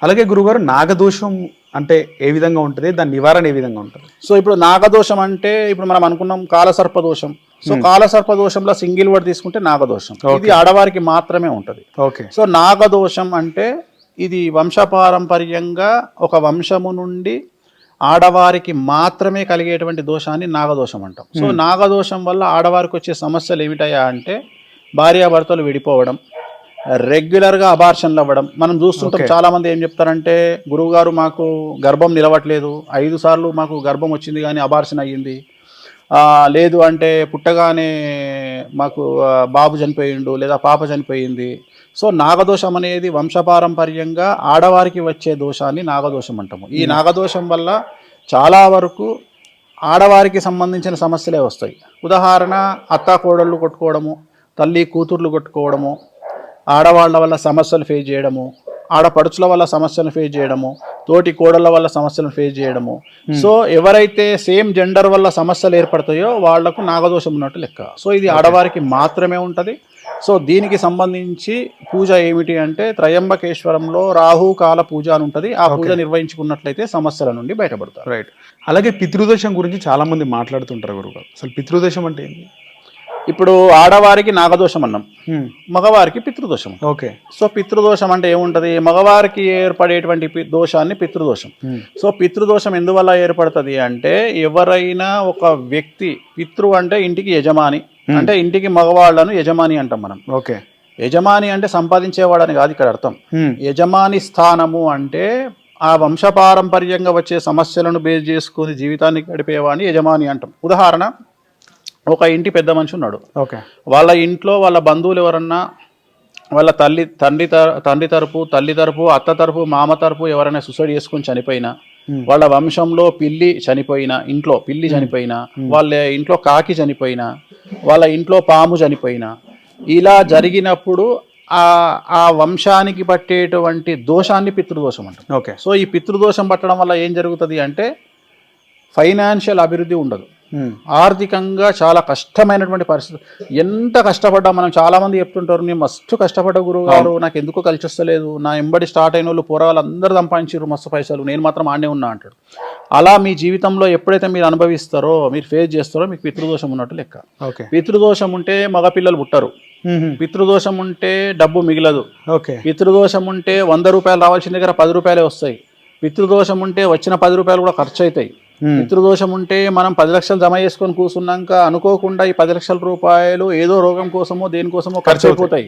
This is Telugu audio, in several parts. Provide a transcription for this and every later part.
అలాగే గురుగారు నాగదోషం అంటే ఏ విధంగా ఉంటుంది, దాని నివారణ ఏ విధంగా ఉంటుంది? సో ఇప్పుడు నాగదోషం అంటే ఇప్పుడు మనం అనుకున్నాం కాలసర్ప దోషం. సో కాలసర్ప దోషంలో సింగిల్ వర్డ్ తీసుకుంటే నాగదోషం. ఇది ఆడవారికి మాత్రమే ఉంటుంది. ఓకే. సో నాగదోషం అంటే ఇది వంశపారంపర్యంగా ఒక వంశము నుండి ఆడవారికి మాత్రమే కలిగేటువంటి దోషాన్ని నాగదోషం అంటాం. సో నాగదోషం వల్ల ఆడవారికి వచ్చే సమస్యలు ఏమిటయా అంటే భార్యాభర్తలు విడిపోవడం, రెగ్యులర్గా అబార్షన్లు అవ్వడం. మనం చూస్తుంటాం చాలామంది ఏం చెప్తారంటే, గురువుగారు మాకు గర్భం నిలవట్లేదు, 5 సార్లు మాకు గర్భం వచ్చింది కానీ అబార్షన్ అయ్యింది, లేదు అంటే పుట్టగానే మాకు బాబు చనిపోయిండు లేదా పాప చనిపోయింది. సో నాగదోషం అనేది వంశపారంపర్యంగా ఆడవారికి వచ్చే దోషాన్ని నాగదోషం అంటాము. ఈ నాగదోషం వల్ల చాలా వరకు ఆడవారికి సంబంధించిన సమస్యలే వస్తాయి. ఉదాహరణ, అత్త కోడళ్ళు కొట్టుకోవడము, తల్లి కూతుర్లు కొట్టుకోవడము, ఆడవాళ్ళ వల్ల సమస్యలు ఫేస్ చేయడము, ఆడపడుచుల వల్ల సమస్యలను ఫేస్ చేయడము, తోటి కోడళ్ళ వల్ల సమస్యలను ఫేస్ చేయడము. సో ఎవరైతే సేమ్ జెండర్ వల్ల సమస్యలు ఏర్పడతాయో వాళ్లకు నాగదోషం ఉన్నట్టు లెక్క. సో ఇది ఆడవారికి మాత్రమే ఉంటుంది. సో దీనికి సంబంధించి పూజ ఏమిటి అంటే త్రయంబకేశ్వరంలో రాహుకాల పూజ అని ఉంటుంది. ఆ పూజ నిర్వహించుకున్నట్లయితే సమస్యల నుండి బయటపడతారు. రైట్. అలాగే పితృదోషం గురించి చాలా మంది మాట్లాడుతుంటారు గురుగారు. అసలు పితృదోషం అంటే ఏంటి? ఇప్పుడు ఆడవారికి నాగదోషం అన్నాం, మగవారికి పితృదోషం. ఓకే. సో పితృదోషం అంటే ఏముంటది, మగవారికి ఏర్పడేటువంటి దోషాన్ని పితృదోషం. సో పితృదోషం ఎందువల్ల ఏర్పడుతుంది అంటే, ఎవరైనా ఒక వ్యక్తి, పితృ అంటే ఇంటికి యజమాని, అంటే ఇంటికి మగవాళ్లను యజమాని అంటాం మనం. ఓకే. యజమాని అంటే సంపాదించేవాడని కాదు ఇక్కడ అర్థం. యజమాని స్థానము అంటే ఆ వంశపారంపర్యంగా వచ్చే సమస్యలను బేస్ చేసుకుని జీవితాన్ని గడిపేవాడిని యజమాని అంటాం. ఉదాహరణ, ఒక ఇంటి పెద్ద మనిషి ఉన్నాడు. ఓకే. వాళ్ళ ఇంట్లో వాళ్ళ బంధువులు ఎవరన్నా, వాళ్ళ తండ్రి తరపు, తల్లి తరపు, అత్త తరపు, మామ తరపు ఎవరైనా సూసైడ్ చేసుకుని చనిపోయినా, వాళ్ళ వంశంలో పిల్లి చనిపోయినా, ఇంట్లో పిల్లి చనిపోయినా, వాళ్ళ ఇంట్లో కాకి చనిపోయినా, వాళ్ళ ఇంట్లో పాము చనిపోయినా, ఇలా జరిగినప్పుడు ఆ వంశానికి పట్టేటువంటి దోషాన్ని పితృదోషం అంటాం. ఓకే. సో ఈ పితృదోషం పట్టడం వల్ల ఏం జరుగుతుంది అంటే, ఫైనాన్షియల్ అభివృద్ధి ఉండదు, ఆర్థికంగా చాలా కష్టమైనటువంటి పరిస్థితి. ఎంత కష్టపడ్డా, మనం చాలా మంది చెప్తుంటారు, నేను మస్తు కష్టపడ్డ గురువు గారు, నాకు ఎందుకో కలిసి వస్తలేదు, నా ఎంబడి స్టార్ట్ అయిన వాళ్ళు పోరాలు అందరూ సంపాదించారు మస్తు పైసలు, నేను మాత్రం ఆడే ఉన్నా అంటాడు. అలా మీ జీవితంలో ఎప్పుడైతే మీరు అనుభవిస్తారో, మీరు ఫేస్ చేస్తారో, మీకు పితృదోషం ఉన్నట్టు లెక్క. పితృదోషం ఉంటే మగపిల్లలు పుట్టరు, పితృదోషం ఉంటే డబ్బు మిగలదు, పితృదోషం ఉంటే 100 రూపాయలు రావాల్సిన దగ్గర 10 రూపాయలే వస్తాయి, పితృదోషం ఉంటే వచ్చిన 10 రూపాయలు కూడా ఖర్చు అవుతాయి, పితృదోషం ఉంటే మనం 10 లక్షలు జమ చేసుకొని కూర్చున్నాక అనుకోకుండా ఈ 10 లక్షల రూపాయలు ఏదో రోగం కోసమో దేనికోసమో ఖర్చు అయిపోతాయి.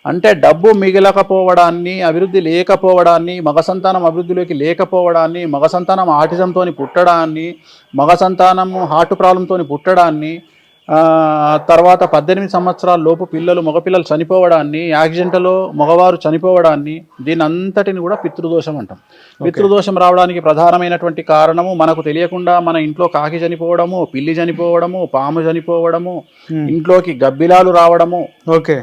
అంటే డబ్బు మిగిలకపోవడాన్ని, అభివృద్ధి లేకపోవడాన్ని, మగ సంతానం అభివృద్ధిలోకి లేకపోవడాన్ని, మగ సంతానం ఆటిజంతో పుట్టడాన్ని, మగ సంతానం హార్ట్ ప్రాబ్లంతో పుట్టడాన్ని, తర్వాత 18 సంవత్సరాల లోపు పిల్లలు, మగపిల్లలు చనిపోవడాన్ని, యాక్సిడెంట్లో మగవారు చనిపోవడాన్ని, దీని అంతటిని కూడా పితృదోషం అంటాం. పితృదోషం రావడానికి ప్రధానమైనటువంటి కారణము, మనకు తెలియకుండా మన ఇంట్లో కాకి చనిపోవడము, పిల్లి చనిపోవడము, పాము చనిపోవడము, ఇంట్లోకి గబ్బిలాలు రావడము. ఓకే.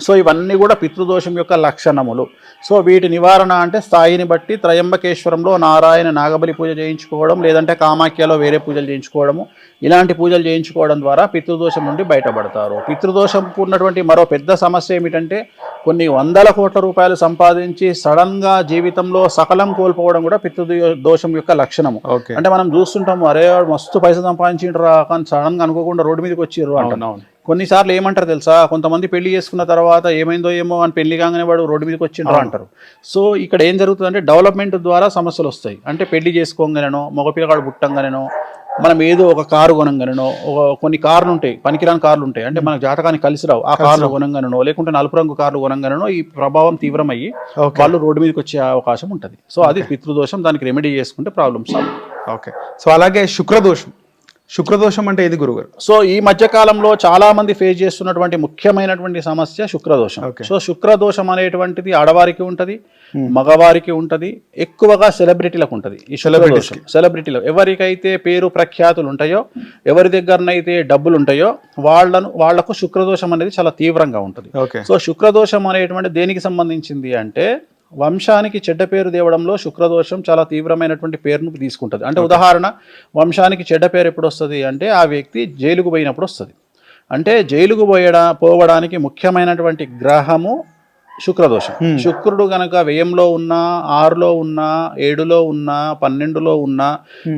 సో ఇవన్నీ కూడా పితృదోషం యొక్క లక్షణములు. సో వీటి నివారణ అంటే స్థాయిని బట్టి త్రయంబకేశ్వరంలో నారాయణ నాగబలి పూజ చేయించుకోవడం, లేదంటే కామాఖ్యలో వేరే పూజలు చేయించుకోవడము, ఇలాంటి పూజలు చేయించుకోవడం ద్వారా పితృదోషం నుండి బయటపడతారు. పితృదోషంకు ఉన్నటువంటి మరో పెద్ద సమస్య ఏమిటంటే, కొన్ని 100 కోట్ల రూపాయలు సంపాదించి సడన్గా జీవితంలో సకలం కోల్పోవడం కూడా పితృదోషం యొక్క లక్షణము. అంటే మనం చూస్తుంటాము, అరే మస్తు పైసలు సంపాదించిండ్రా, కానీ సడన్గా అనుకోకుండా రోడ్డు మీదకి వచ్చిర్రు అంటున్నాం. కొన్నిసార్లు ఏమంటారు తెలుసా, కొంతమంది పెళ్లి చేసుకున్న తర్వాత ఏమైందో ఏమో అని పెళ్లి కాగానే వాడు రోడ్డు మీదకి వచ్చిండ్రు అంటారు. సో ఇక్కడ ఏం జరుగుతుందంటే, డెవలప్మెంట్ ద్వారా సమస్యలు వస్తాయి. అంటే పెళ్లి చేసుకోగానేనో, మగపిల్లగాడు పుట్టంగానేనో, మనం ఏదో ఒక కారు కొనంగానేనో, కొన్ని కార్లు ఉంటాయి, పనికిరాని కార్లు ఉంటాయి, అంటే మనకు జాతకానికి కలిసి రావు, ఆ కార్లు కొనంగానేనో, లేకుంటే నలుపు రంగు కార్లు కొనంగానేనో ఈ ప్రభావం తీవ్రమయ్యి వాళ్ళు రోడ్డు మీదకి వచ్చే అవకాశం ఉంటుంది. సో అది పితృదోషం, దానికి రెమెడీ చేసుకుంటే ప్రాబ్లమ్స్. ఓకే. సో అలాగే శుక్రదోషం అంటే ఏది గురుగారు? సో ఈ మధ్య కాలంలో చాలా మంది ఫేస్ చేస్తున్నటువంటి ముఖ్యమైనటువంటి సమస్య శుక్రదోషం. సో శుక్రదోషం అనేటువంటిది ఆడవారికి ఉంటది, మగవారికి ఉంటది, ఎక్కువగా సెలబ్రిటీలకు ఉంటది. ఈ శుక్రదోషం సెలబ్రిటీలు ఎవరికైతే పేరు ప్రఖ్యాతులు ఉంటాయో, ఎవరి దగ్గరనైతే డబ్బులు ఉంటాయో వాళ్లకు శుక్రదోషం అనేది చాలా తీవ్రంగా ఉంటుంది. సో శుక్రదోషం అనేటువంటి దేనికి సంబంధించింది అంటే, వంశానికి చెడ్డ పేరు తేవడంలో శుక్రదోషం చాలా తీవ్రమైనటువంటి పేరును తీసుకుంటుంది. అంటే ఉదాహరణ, వంశానికి చెడ్డ పేరు ఎప్పుడు వస్తుంది అంటే, ఆ వ్యక్తి జైలుకు పోయినప్పుడు వస్తుంది. అంటే జైలుకు పోవడానికి ముఖ్యమైనటువంటి గ్రహము శుక్రదోషం. శుక్రుడు గనక వ్యయంలో ఉన్నా, 6లో ఉన్నా, 7లో ఉన్నా, 12లో ఉన్నా,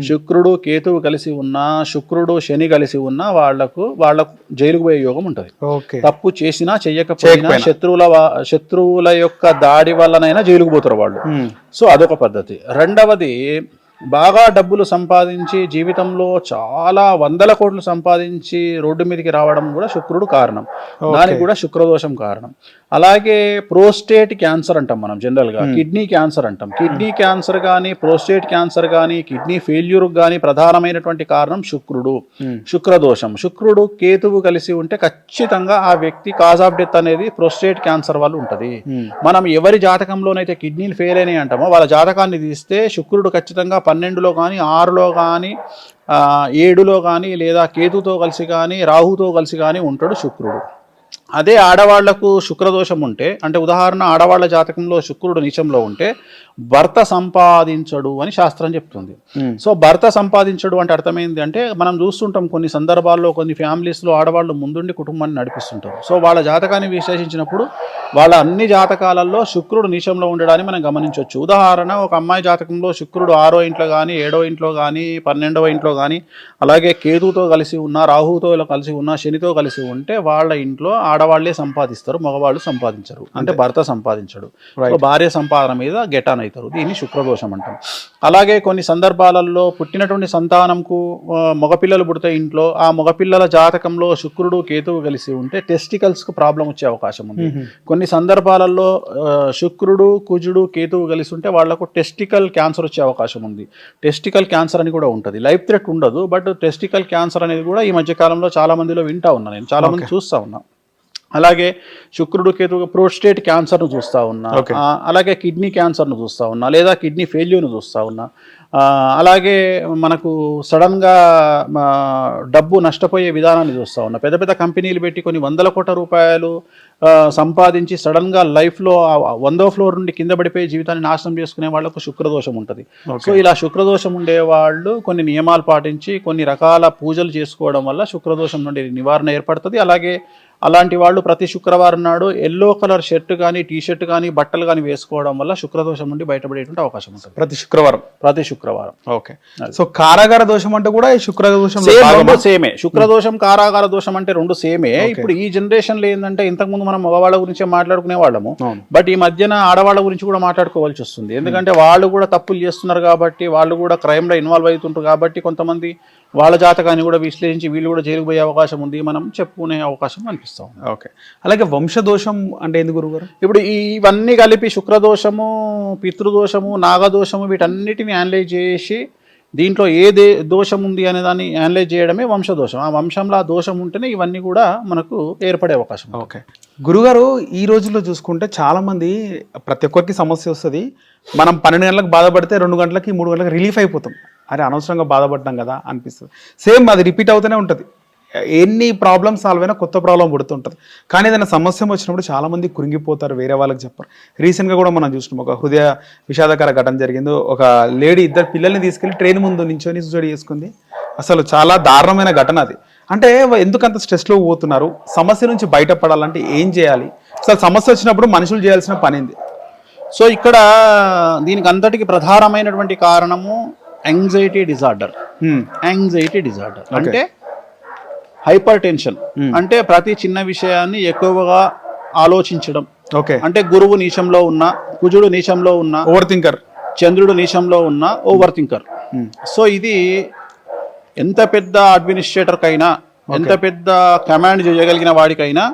శుక్రుడు కేతువు కలిసి ఉన్నా, శుక్రుడు శని కలిసి ఉన్నా వాళ్ళకు జైలుకు పోయే యోగం ఉంటుంది. తప్పు చేసినా చెయ్యకపోయినా శత్రువుల యొక్క దాడి వల్లనైనా జైలుకు పోతారు వాళ్ళు. సో అదొక పద్ధతి. రెండవది, బాగా డబ్బులు సంపాదించి జీవితంలో చాలా 100 కోట్లు సంపాదించి రోడ్డు మీదకి రావడం కూడా శుక్రుడు కారణం. దానికి కూడా శుక్రదోషం కారణం. అలాగే ప్రోస్టేట్ క్యాన్సర్ అంటాం మనం జనరల్గా, కిడ్నీ క్యాన్సర్ అంటాం. కిడ్నీ క్యాన్సర్ కానీ, ప్రోస్టేట్ క్యాన్సర్ కానీ, కిడ్నీ ఫెయిల్యూర్ కానీ ప్రధానమైనటువంటి కారణం శుక్రుడు, శుక్రదోషం. శుక్రుడు కేతువు కలిసి ఉంటే ఖచ్చితంగా ఆ వ్యక్తి కాజ్ ఆఫ్ డెత్ అనేది ప్రోస్టేట్ క్యాన్సర్ వల్ల ఉంటుంది. మనం ఎవరి జాతకంలోనైతే కిడ్నీలు ఫెయిల్ అయినాయి అంటామో వాళ్ళ జాతకాన్ని తీస్తే శుక్రుడు ఖచ్చితంగా 12లో కానీ, 6లో కానీ, 7లో కానీ, లేదా కేతుతో కలిసి కానీ, రాహుతో కలిసి కానీ ఉంటాడు శుక్రుడు. అదే ఆడవాళ్లకు శుక్రదోషం ఉంటే, అంటే ఉదాహరణ ఆడవాళ్ల జాతకంలో శుక్రుడు నీచంలో ఉంటే భర్త సంపాదించడు అని శాస్త్రం చెప్తుంది. సో భర్త సంపాదించడు అంటే అర్థమైంది అంటే, మనం చూస్తుంటాం కొన్ని సందర్భాల్లో, కొన్ని ఫ్యామిలీస్లో ఆడవాళ్ళు ముందుండి కుటుంబాన్ని నడిపిస్తుంటారు. సో వాళ్ళ జాతకాన్ని విశ్లేషించినప్పుడు వాళ్ళ అన్ని జాతకాలలో శుక్రుడు నీచంలో ఉండడాన్ని మనం గమనించవచ్చు. ఉదాహరణ, ఒక అమ్మాయి జాతకంలో శుక్రుడు 6వ ఇంట్లో కానీ, 7వ ఇంట్లో కానీ, 12వ ఇంట్లో కానీ, అలాగే కేతుతో కలిసి ఉన్న, రాహుతో కలిసి ఉన్న, శనితో కలిసి ఉంటే వాళ్ళ ఇంట్లో ఆడవాళ్లే సంపాదిస్తారు, మగవాళ్ళు సంపాదించరు. అంటే భర్త సంపాదించడు. భార్య సంపాదన మీద గెటాన్ అవుతారు. దీన్ని శుక్రదోషం అంటాం. అలాగే కొన్ని సందర్భాలలో పుట్టినటువంటి సంతానంకు మగపిల్లలు పుడితే ఇంట్లో, ఆ మగపిల్లల జాతకంలో శుక్రుడు కేతువు కలిసి ఉంటే టెస్టికల్స్కు ప్రాబ్లం వచ్చే అవకాశం ఉంది. కొన్ని సందర్భాలలో శుక్రుడు కుజుడు కేతువు కలిసి ఉంటే వాళ్లకు టెస్టికల్ క్యాన్సర్ వచ్చే అవకాశం ఉంది. టెస్టికల్ క్యాన్సర్ అని కూడా ఉంటుంది. లైఫ్ థ్రెట్ ఉండదు, బట్ టెస్టికల్ క్యాన్సర్ అనేది కూడా ఈ మధ్యకాలంలో చాలా మందిలో వింటా ఉన్నా, నేను చాలా మంది చూస్తా ఉన్నా. అలాగే శుక్రుడు కేతు ప్రోస్టేట్ క్యాన్సర్ను చూస్తూ ఉన్నా, అలాగే కిడ్నీ క్యాన్సర్ను చూస్తూ ఉన్నా, లేదా కిడ్నీ ఫెయిల్యూర్ను చూస్తూ ఉన్నా. అలాగే మనకు సడన్గా డబ్బు నష్టపోయే విధానాన్ని చూస్తూ ఉన్నా. పెద్ద పెద్ద కంపెనీలు పెట్టి కొన్ని 100 కోట్ల రూపాయలు సంపాదించి సడన్గా లైఫ్లో 100వ ఫ్లోర్ నుండి కింద పడిపోయి జీవితాన్ని నాశనం చేసుకునే వాళ్ళకు శుక్రదోషం ఉంటుంది. సో ఇలా శుక్రదోషం ఉండేవాళ్ళు కొన్ని నియమాలు పాటించి కొన్ని రకాల పూజలు చేసుకోవడం వల్ల శుక్రదోషం నుండి నివారణ ఏర్పడుతుంది. అలాగే అలాంటి వాళ్ళు ప్రతి శుక్రవారం నాడు ఎల్లో కలర్ షర్ట్ కానీ, టీ షర్ట్ కానీ, బట్టలు కానీ వేసుకోవడం వల్ల శుక్రదోషం నుండి బయటపడేటువంటి అవకాశం ఉంటుంది ప్రతి శుక్రవారం. ఓకే. సో కారాగార దోషం అంటే కూడా ఈ శుక్రదోషం సేమే. శుక్రదోషం కారాగార దోషం అంటే రెండు సేమే. ఇప్పుడు ఈ జనరేషన్ లో ఏంటంటే, ఇంతకుముందు మనం మగవాళ్ళ గురించే మాట్లాడుకునే వాళ్ళము, బట్ ఈ మధ్యన ఆడవాళ్ళ గురించి కూడా మాట్లాడుకోవాల్సి వస్తుంది. ఎందుకంటే వాళ్ళు కూడా తప్పులు చేస్తున్నారు కాబట్టి, వాళ్ళు కూడా క్రైమ్ లో ఇన్వాల్వ్ అవుతుంటారు కాబట్టి, కొంతమంది వాళ్ళ జాతకాన్ని కూడా విశ్లేషించి వీళ్ళు కూడా జైలుకు పోయే అవకాశం ఉంది, మనం చెప్పుకునే అవకాశం అనిపిస్తాం. ఓకే. అలాగే వంశదోషం అంటే ఎందుకు గురుగారు? ఇప్పుడు ఇవన్నీ కలిపి శుక్రదోషము, పితృదోషము, నాగదోషము వీటన్నిటిని అనలైజ్ చేసి దీంట్లో ఏ దోషం ఉంది అనే దాన్ని అనలైజ్ చేయడమే వంశదోషం. ఆ వంశంలో ఆ దోషం ఉంటేనే ఇవన్నీ కూడా మనకు ఏర్పడే అవకాశం. ఓకే గురుగారు, ఈ రోజుల్లో చూసుకుంటే చాలా మంది, ప్రతి ఒక్కరికి సమస్య వస్తుంది. మనం 12 గంటలకు బాధపడితే 2 గంటలకి 3 గంటలకు రిలీఫ్ అయిపోతాం. అరే అనవసరంగా బాధపడ్డాం కదా అనిపిస్తుంది. సేమ్ అది రిపీట్ అవుతూనే ఉంటుంది. ఎన్ని ప్రాబ్లమ్స్ సాల్వ్ అయినా కొత్త ప్రాబ్లం పుడుతుంటుంది. కానీ ఏదైనా సమస్య వచ్చినప్పుడు చాలామంది కురింగిపోతారు, వేరే వాళ్ళకి చెప్పారు. రీసెంట్గా కూడా మనం చూసినాం, ఒక హృదయ విషాదకర ఘటన జరిగింది. ఒక లేడీ 2 పిల్లల్ని తీసుకెళ్లి ట్రైన్ ముందు నించొని సూసైడ్ చేసుకుంది. అసలు చాలా దారుణమైన ఘటన అది. అంటే ఎందుకంత స్ట్రెస్లో పోతున్నారు? సమస్య నుంచి బయటపడాలంటే ఏం చేయాలి? అసలు సమస్య వచ్చినప్పుడు మనుషులు చేయాల్సిన పని ఏంది? సో ఇక్కడ దీనికి అంతటికి ప్రధానమైనటువంటి కారణము యాంగ్జైటీ డిజార్డర్. అంటే హైపర్ టెన్షన్. అంటే ప్రతి చిన్న విషయాన్ని ఎక్కువగా ఆలోచించడం. ఓకే. అంటే గురువు నీచంలో ఉన్న, కుజుడు నీచంలో ఉన్న ఓవర్ థింకర్, చంద్రుడు నీచంలో ఉన్న ఓవర్ థింకర్. సో ఇది ఎంత పెద్ద అడ్మినిస్ట్రేటర్కైనా, ఎంత పెద్ద కమాండ్ చేయగలిగిన వాడికైనా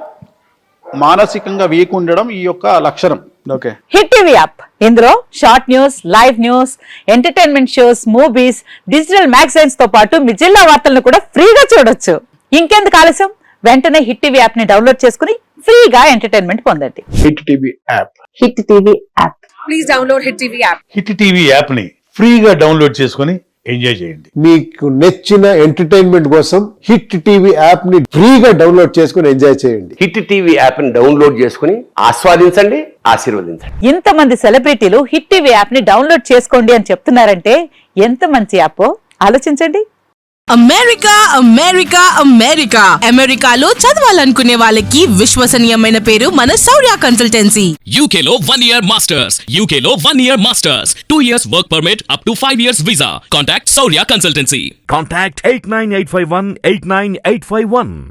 మానసికంగా వీక్ ఉండడం ఈ యొక్క లక్షణం. ఓకే. హిట్ టీవీ యాప్, ఇందులో short news, live news, entertainment shows, movies, digital magazines తో పాటు మీ జిల్లా వార్తలను కూడా ఫ్రీగా చూడొచ్చు. ఇంకెందుకు ఆలస్యం, వెంటనే హిట్ టీవీ యాప్ ని డౌన్లోడ్ చేసుకుని ఫ్రీగా ఎంటర్టైన్మెంట్ పొందండి. Hit TV app. Please download hit TV app. Hit TV app ని ఫ్రీగా డౌన్లోడ్ చేసుకుని ఎంజాయ్ చేయండి. మీకు నచ్చిన ఎంటర్టైన్మెంట్ కోసం హిట్ టీవీ యాప్ ని ఫ్రీగా డౌన్లోడ్ చేసుకుని ఎంజాయ్ చేయండి. హిట్ టీవీ యాప్ ని డౌన్లోడ్ చేసుకుని ఆస్వాదించండి, ఆశీర్వదించండి. ఇంతమంది సెలబ్రిటీలు హిట్ టీవీ యాప్ ని డౌన్లోడ్ చేసుకోండి అని చెప్తున్నారంటే ఎంత మంచి యాప్ ఆలోచించండి. అమెరికా అమెరికా అమెరికా అమెరికాలో చదవాలనుకునే వాళ్ళకి విశ్వసనీయమైన పేరు మన శౌర్య consultancy. UK Law 1 Year Masters. UK Law 1 Year Masters. 2 years work permit up to 5 years visa. Contact Saurya Consultancy. Contact 89851 89851.